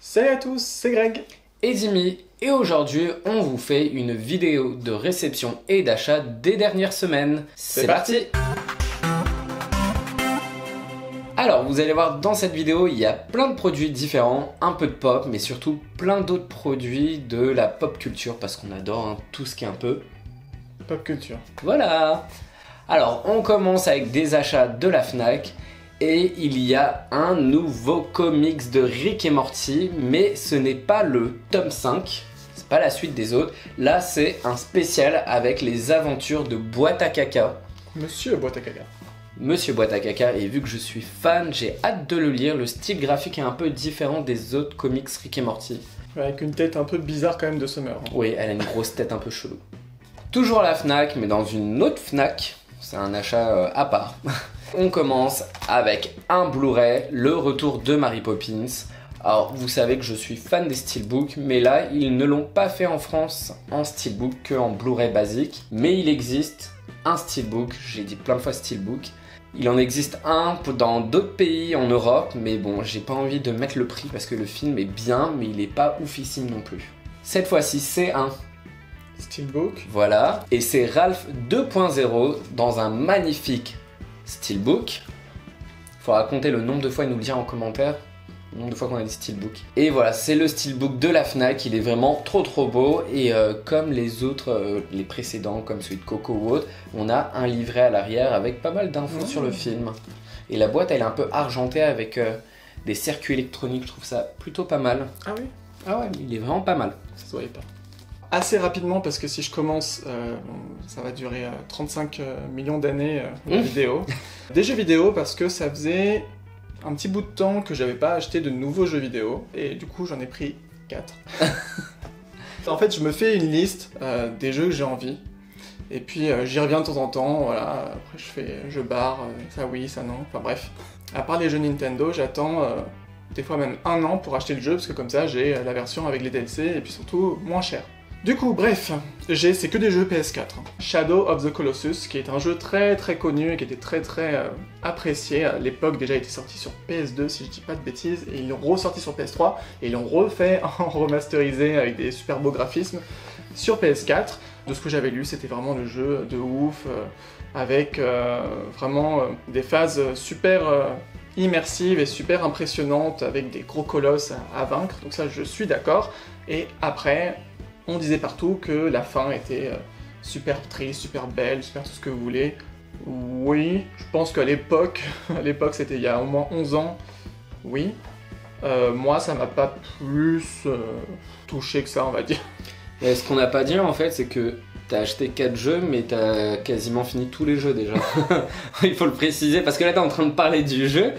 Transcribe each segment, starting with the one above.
Salut à tous, c'est Greg et Jimmy, et aujourd'hui on vous fait une vidéo de réception et d'achat des dernières semaines. C'est parti. Alors vous allez voir dans cette vidéo il y a plein de produits différents, un peu de pop mais surtout plein d'autres produits de la pop culture parce qu'on adore tout ce qui est un peu pop culture. Voilà. Alors on commence avec des achats de la Fnac. Et il y a un nouveau comics de Rick et Morty, mais ce n'est pas le tome 5, c'est pas la suite des autres. Là, c'est un spécial avec les aventures de Boîte à Caca. Monsieur Boîte à Caca. Monsieur Boîte à Caca, et vu que je suis fan, j'ai hâte de le lire. Le style graphique est un peu différent des autres comics Rick et Morty. Avec une tête un peu bizarre quand même de Summer. Oui, elle a une grosse tête un peu chelou. Toujours à la Fnac, mais dans une autre Fnac. C'est un achat à part. On commence avec un Blu-ray, le retour de Mary Poppins. Alors vous savez que je suis fan des steelbooks, mais là ils ne l'ont pas fait en France en steelbook que en Blu-ray basique. Mais il existe un steelbook, j'ai dit plein de fois steelbook. Il en existe un dans d'autres pays en Europe, mais bon j'ai pas envie de mettre le prix parce que le film est bien, mais il est pas oufissime non plus. Cette fois-ci c'est un steelbook. Voilà, et c'est Ralph 2.0 dans un magnifique steelbook. Faudra compter le nombre de fois et nous le dire en commentaire, le nombre de fois qu'on a dit steelbook. Et voilà, c'est le steelbook de la Fnac, il est vraiment trop beau. Et comme les autres, les précédents, comme celui de Coco ou autre, on a un livret à l'arrière avec pas mal d'infos sur le film. Et la boîte elle est un peu argentée avec des circuits électroniques, je trouve ça plutôt pas mal. Ah oui? Ah ouais, il est vraiment pas mal. Ça se voyait pas. Assez rapidement, parce que si je commence, ça va durer 35 millions d'années la vidéo. Des jeux vidéo, parce que ça faisait un petit bout de temps que j'avais pas acheté de nouveaux jeux vidéo, et du coup j'en ai pris 4. En fait, je me fais une liste des jeux que j'ai envie, et puis j'y reviens de temps en temps, voilà, après je barre, ça oui, ça non, enfin bref. À part les jeux Nintendo, j'attends des fois même un an pour acheter le jeu, parce que comme ça j'ai la version avec les DLC, et puis surtout moins cher. Du coup, bref, c'est que des jeux PS4. Shadow of the Colossus, qui est un jeu très connu et qui était très apprécié. À l'époque, déjà, il était sorti sur PS2, si je dis pas de bêtises, et ils l'ont ressorti sur PS3, et ils l'ont refait en remasterisé avec des super beaux graphismes sur PS4. De ce que j'avais lu, c'était vraiment le jeu de ouf, avec vraiment des phases super immersives et super impressionnantes, avec des gros colosses à vaincre, donc ça, je suis d'accord. Et après, on disait partout que la fin était super triste, super belle, super tout ce que vous voulez. Oui, je pense qu'à l'époque, c'était il y a au moins 11 ans, oui. Moi, ça m'a pas plus touché que ça, on va dire. Et ce qu'on n'a pas dit en fait, c'est que t'as acheté 4 jeux, mais t'as quasiment fini tous les jeux déjà. Il faut le préciser, parce que là t'es en train de parler du jeu,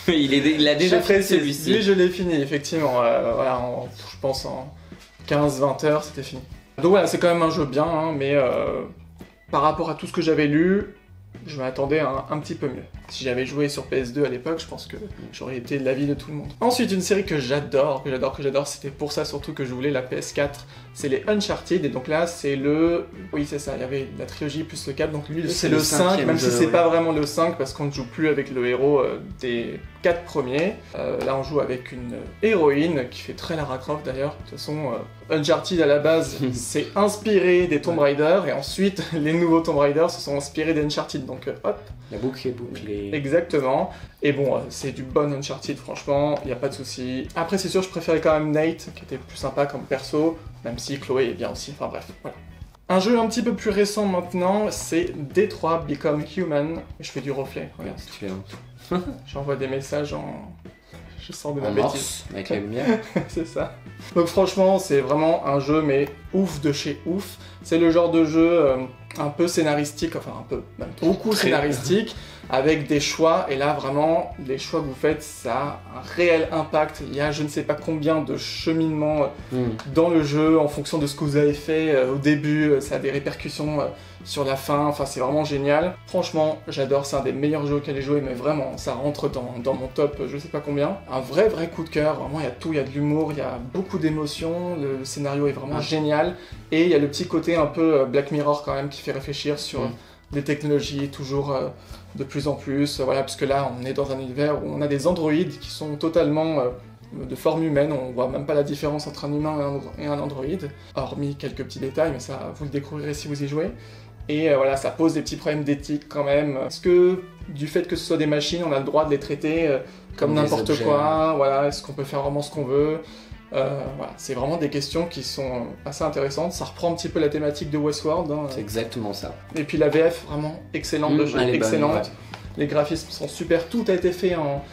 mais il a déjà fait celui-ci. Lui, je l'ai fini, effectivement. Voilà, je pense en 15-20 heures, c'était fini. Donc voilà, c'est quand même un jeu bien, hein, mais par rapport à tout ce que j'avais lu, je m'attendais à un petit peu mieux. Si j'avais joué sur PS2 à l'époque, je pense que j'aurais été de l'avis de tout le monde. Ensuite, une série que j'adore, c'était pour ça surtout que je voulais la PS4, c'est les Uncharted, et donc là, c'est le... Oui, c'est ça, il y avait la trilogie plus le 4, donc lui, c'est le 5, même si c'est pas vraiment le 5, parce qu'on ne joue plus avec le héros des 4 premiers. Là, on joue avec une héroïne, qui fait très Lara Croft d'ailleurs. De toute façon, Uncharted, à la base, c'est inspiré des Tomb Raider, et ensuite, les nouveaux Tomb Raider se sont inspirés d'Uncharted, donc hop. La boucle est bouclée. Exactement. Et bon, c'est du bon Uncharted, franchement, il n'y a pas de souci. Après, c'est sûr, je préférais quand même Nate, qui était plus sympa comme perso, même si Chloé est bien aussi, enfin bref, voilà. Un jeu un petit peu plus récent maintenant, c'est Detroit Become Human. Je fais du reflet, regarde. Si tu fais J'envoie des messages en... Je sors de ma bêtise. Avec la lumière. C'est ça. Donc franchement, c'est vraiment un jeu, mais ouf de chez ouf. C'est le genre de jeu un peu scénaristique, enfin un peu, même beaucoup scénaristique, avec des choix, et là vraiment, les choix que vous faites, ça a un réel impact. Il y a je ne sais pas combien de cheminements dans le jeu, en fonction de ce que vous avez fait au début, ça a des répercussions sur la fin, enfin c'est vraiment génial. Franchement, j'adore, c'est un des meilleurs jeux auxquels j'ai joué, mais vraiment, ça rentre dans mon top, je sais pas combien. Un vrai coup de cœur, vraiment il y a tout, il y a de l'humour, il y a beaucoup d'émotions, le scénario est vraiment génial, et il y a le petit côté un peu Black Mirror quand même qui fait réfléchir sur des technologies toujours de plus en plus, voilà, parce que là on est dans un univers où on a des androïdes qui sont totalement de forme humaine, on voit même pas la différence entre un humain et un androïde, hormis quelques petits détails, mais ça vous le découvrirez si vous y jouez. Et voilà, ça pose des petits problèmes d'éthique quand même. Est-ce que du fait que ce soit des machines, on a le droit de les traiter comme n'importe quoi, voilà, est-ce qu'on peut faire vraiment ce qu'on veut? Voilà, c'est vraiment des questions qui sont assez intéressantes. Ça reprend un petit peu la thématique de Westworld. Hein. C'est exactement ça. Et puis la VF, vraiment excellente, le jeu, excellente. Bonne, ouais. Les graphismes sont super, tout a été fait en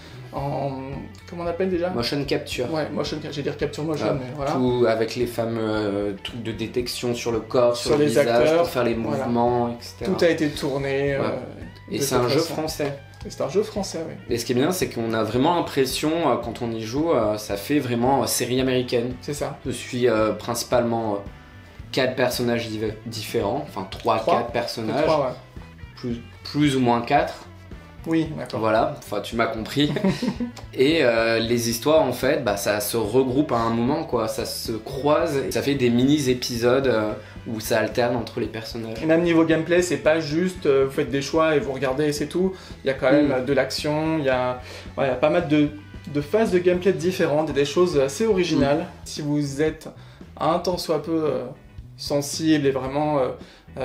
comment on appelle déjà? Motion capture. Ouais, j'allais dire capture motion, mais voilà. Tout avec les fameux trucs de détection sur le corps, sur le les visage, acteurs, pour faire les mouvements, etc. Tout a été tourné. Ouais. Et c'est un jeu français. C'est un jeu français, oui. Et ce qui est bien, c'est qu'on a vraiment l'impression, quand on y joue, ça fait vraiment série américaine. C'est ça. Je suis principalement 4 personnages différents, enfin 3-4 personnages. 3, ouais. Plus ou moins 4. Oui, d'accord. Voilà, enfin tu m'as compris. Et les histoires en fait, bah, ça se regroupe à un moment quoi, ça se croise, et ça fait des mini-épisodes où ça alterne entre les personnages. Et même niveau gameplay, c'est pas juste vous faites des choix et vous regardez et c'est tout. Il y a quand même de l'action, il y a pas mal de phases de gameplay différentes et des choses assez originales. Si vous êtes un tant soit peu sensible et vraiment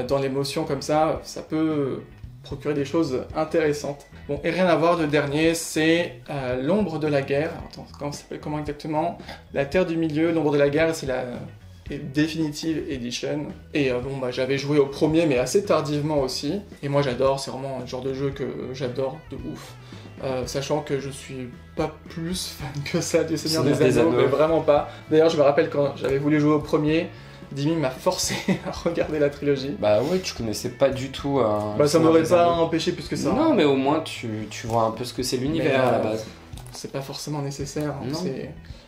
dans l'émotion comme ça peut procurer des choses intéressantes. Bon, et rien à voir, le dernier, c'est l'ombre de la guerre. Attends, comment ça s'appelle, comment exactement? La Terre du Milieu, l'ombre de la guerre, c'est la Definitive Edition. Et bon, bah, j'avais joué au premier, mais assez tardivement aussi. Et moi, j'adore, c'est vraiment un genre de jeu que j'adore de ouf. Sachant que je suis pas plus fan que ça du Seigneur des Anneaux, mais vraiment pas. D'ailleurs, je me rappelle quand j'avais voulu jouer au premier, Dimi m'a forcé à regarder la trilogie. Bah ouais, tu connaissais pas du tout. Bah ça m'aurait pas empêché plus que ça. Non, mais au moins tu vois un peu ce que c'est l'univers à la base. C'est pas forcément nécessaire. Hein, non.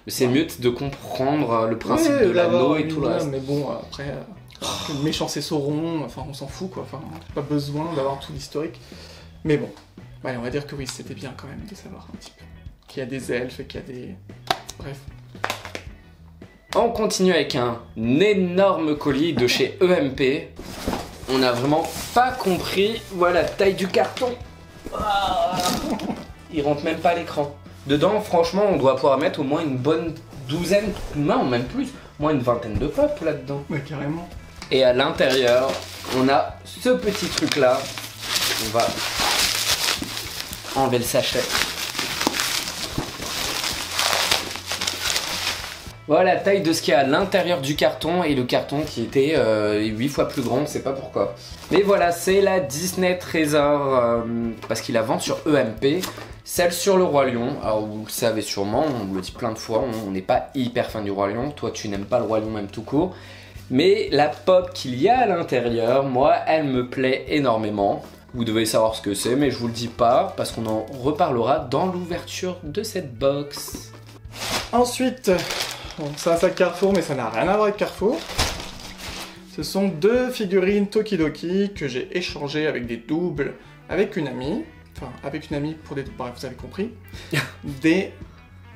C'est mieux de comprendre le principe de l'anneau et tout le reste. Mais bon, après, que le méchant c'est Sauron, enfin on s'en fout quoi. Enfin, pas besoin d'avoir tout l'historique. Mais bon, allez, on va dire que oui, c'était bien quand même de savoir un petit peu qu'il y a des elfes et qu'il y a des. Bref. On continue avec un énorme colis de chez EMP. On n'a vraiment pas compris, voilà, la taille du carton. Il rentre même pas à l'écran. Dedans, franchement, on doit pouvoir mettre au moins une bonne douzaine, non, même plus, au moins une vingtaine de pop là-dedans. Ouais, carrément. Et à l'intérieur, on a ce petit truc-là. On va enlever le sachet. Voilà la taille de ce qu'il y a à l'intérieur du carton, et le carton qui était 8 fois plus grand, on ne sait pas pourquoi. Mais voilà, c'est la Disney Trésor, parce qu'il la vend sur EMP, celle sur le Roi Lion. Alors vous le savez sûrement, on le dit plein de fois, on n'est pas hyper fan du Roi Lion, toi tu n'aimes pas le Roi Lion même tout court. Mais la pop qu'il y a à l'intérieur, moi, elle me plaît énormément. Vous devez savoir ce que c'est, mais je vous le dis pas, parce qu'on en reparlera dans l'ouverture de cette box. Ensuite... Bon, c'est un sac Carrefour, mais ça n'a rien à voir avec Carrefour. Ce sont 2 figurines Tokidoki que j'ai échangées avec des doubles avec une amie. Enfin, avec une amie pour des... Bref, vous avez compris. Des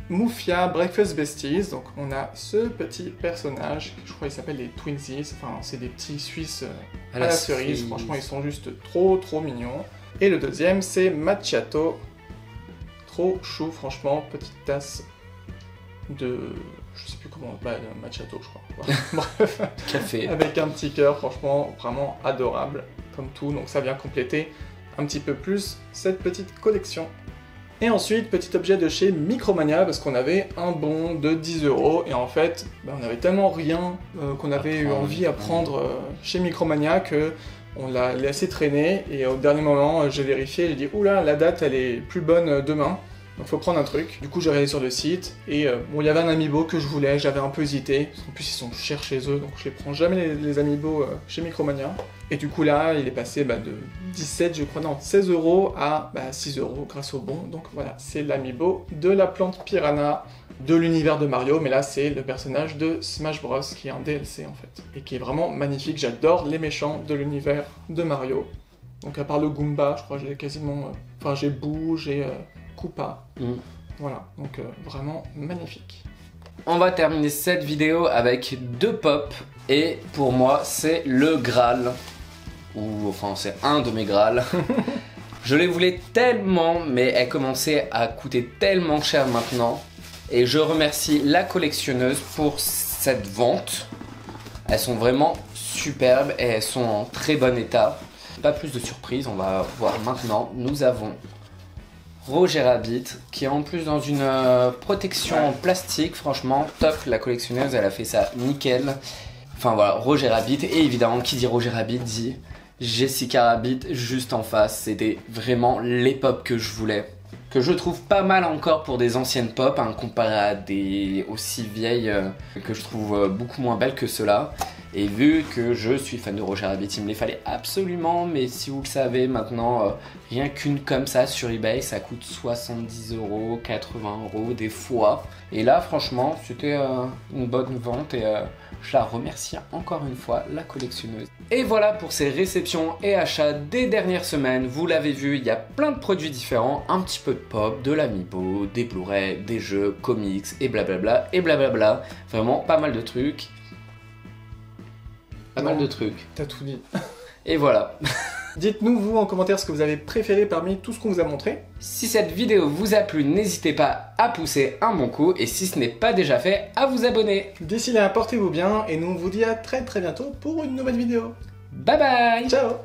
Mufia Breakfast Besties. Donc, on a ce petit personnage, je crois qu'il s'appelle les Twinsies. Enfin, c'est des petits Suisses à la cerise. Franchement, ils sont juste trop mignons. Et le deuxième, c'est Macchiato. Trop chou, franchement. Petite tasse de... je sais plus comment, Macchiato je crois. Bref, café. Avec un petit cœur, franchement, vraiment adorable, comme tout, donc ça vient compléter un petit peu plus cette petite collection. Et ensuite, petit objet de chez Micromania, parce qu'on avait un bon de 10 €, et en fait, on avait tellement rien qu'on avait eu envie à prendre chez Micromania que on l'a laissé traîner, et au dernier moment, j'ai vérifié, j'ai dit, oula, la date elle est plus bonne demain. Donc faut prendre un truc. Du coup j'ai regardé sur le site et bon il y avait un amiibo que je voulais, j'avais un peu hésité. En plus ils sont chers chez eux donc je les prends jamais les amiibo chez Micromania. Et du coup là il est passé de 17 je crois, non 16 € à 6 € grâce au bon. Donc voilà, c'est l'amiibo de la plante piranha de l'univers de Mario, mais là c'est le personnage de Smash Bros qui est un DLC en fait. Et qui est vraiment magnifique, j'adore les méchants de l'univers de Mario. Donc à part le Goomba, je crois que j'ai quasiment... Enfin j'ai Boo, j'ai... Koopa. Voilà, donc vraiment magnifique. On va terminer cette vidéo avec 2 pop, et pour moi c'est le Graal, ou enfin c'est un de mes Graals. Je les voulais tellement, mais elles commençaient à coûter tellement cher maintenant Et je remercie la collectionneuse pour cette vente. Elles sont vraiment superbes et elles sont en très bon état. Pas plus de surprises, on va voir maintenant. Nous avons Roger Rabbit qui est en plus dans une protection en plastique. Franchement, top, la collectionneuse, elle a fait ça nickel. Enfin voilà, Roger Rabbit. Et évidemment, qui dit Roger Rabbit dit Jessica Rabbit juste en face. C'était vraiment les pop que je voulais. Que je trouve pas mal encore pour des anciennes pop, hein, comparé à des aussi vieilles que je trouve beaucoup moins belles que ceux-là. Et vu que je suis fan de Roger Rabbit, il me les fallait absolument, mais si vous le savez maintenant, rien qu'une comme ça sur eBay, ça coûte 70 €, 80 € des fois. Et là, franchement, c'était une bonne vente et je la remercie encore une fois, la collectionneuse. Et voilà pour ces réceptions et achats des dernières semaines. Vous l'avez vu, il y a plein de produits différents, un petit peu de pop, de l'amiibo, des Blu-ray, des jeux, comics et blablabla et blablabla. Vraiment pas mal de trucs. Pas mal de trucs. T'as tout dit. Et voilà. Dites-nous, vous, en commentaire, ce que vous avez préféré parmi tout ce qu'on vous a montré. Si cette vidéo vous a plu, n'hésitez pas à pousser un bon coup. Et si ce n'est pas déjà fait, à vous abonner. D'ici là, portez-vous bien. Et nous, on vous dit à très bientôt pour une nouvelle vidéo. Bye bye. Ciao.